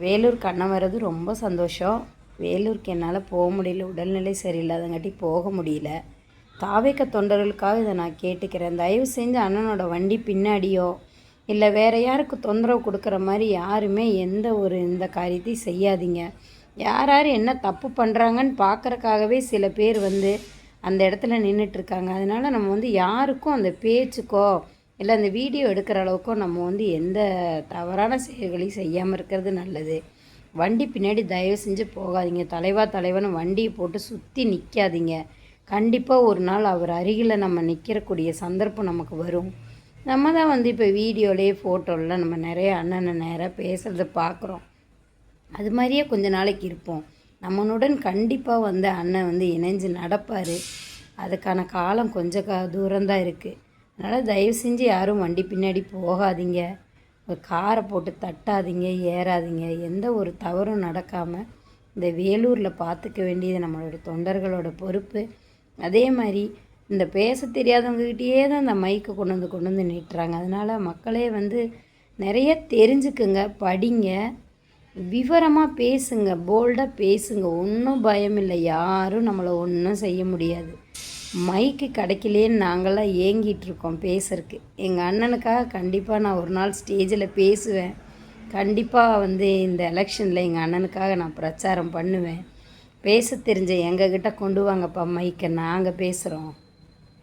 வேலூருக்கு அண்ணன் வர்றது ரொம்ப சந்தோஷம். வேலூருக்கு என்னால் போக முடியல, உடல்நிலை சரியில்லாதங்காட்டி போக முடியல. தாவேக்க தொண்டர்களுக்காக இதை நான் கேட்டுக்கிறேன். தயவு செஞ்சு அண்ணனோட வண்டி பின்னாடியோ இல்லை வேறு யாருக்கு தொந்தரவு கொடுக்குற மாதிரி யாருமே எந்த ஒரு இந்த காரியத்தையும் செய்யாதீங்க. யார் யார் என்ன தப்பு பண்ணுறாங்கன்னு பார்க்குறக்காகவே சில பேர் அந்த இடத்துல நின்றுட்டுருக்காங்க. அதனால் நம்ம யாருக்கும் அந்த பேச்சுக்கோ இல்லை அந்த வீடியோ எடுக்கிற அளவுக்கோ நம்ம எந்த தவறான செயல்களையும் செய்யாமல் இருக்கிறது நல்லது. வண்டி பின்னாடி தயவு செஞ்சு போகாதீங்க. தலைவன் வண்டியை போட்டு சுற்றி நிற்காதீங்க. கண்டிப்பாக ஒரு நாள் அவர் அருகில் நம்ம நிற்கிறக்கூடிய சந்தர்ப்பம் நமக்கு வரும். நம்ம தான் இப்போ வீடியோலேயே ஃபோட்டோவில் நம்ம நிறைய அண்ணனை நேராக பேசுகிறத பார்க்குறோம். அது மாதிரியே கொஞ்ச நாளைக்கு இருப்போம். நம்மளுடன் கண்டிப்பாக அண்ணன் இணைஞ்சு நடப்பார். அதுக்கான காலம் கொஞ்சம் தூரம்தான் இருக்குது. அதனால் தயவு செஞ்சு யாரும் வண்டி பின்னாடி போகாதீங்க. காரை போட்டு தட்டாதீங்க, ஏறாதீங்க. எந்த ஒரு தவறும் நடக்காமல் இந்த வேலூரில் பார்த்துக்க வேண்டியது நம்மளோட தொண்டர்களோட பொறுப்பு. அதே மாதிரி இந்த பேச தெரியாதவங்ககிட்டயே தான் இந்த மைக்கை கொண்டு வந்து நீட்டுறாங்க. அதனால் மக்களே நிறைய தெரிஞ்சுக்குங்க, படிங்க, விவரமாக பேசுங்க, போல்டாக பேசுங்க. ஒன்றும் பயம் இல்லை. யாரும் நம்மளை ஒன்றும் செய்ய முடியாது. மைக்கு கிடைக்கலேன்னு நாங்கள்லாம் ஏங்கிட்டுருக்கோம் பேசுறதுக்கு. எங்கள் அண்ணனுக்காக கண்டிப்பாக நான் ஒரு நாள் ஸ்டேஜில் பேசுவேன். கண்டிப்பாக இந்த எலெக்ஷனில் எங்கள் அண்ணனுக்காக நான் பிரச்சாரம் பண்ணுவேன். பேச தெரிஞ்ச எங்ககிட்ட கொண்டு வாங்கப்பா மைக்கை, நாங்கள் பேசுகிறோம்.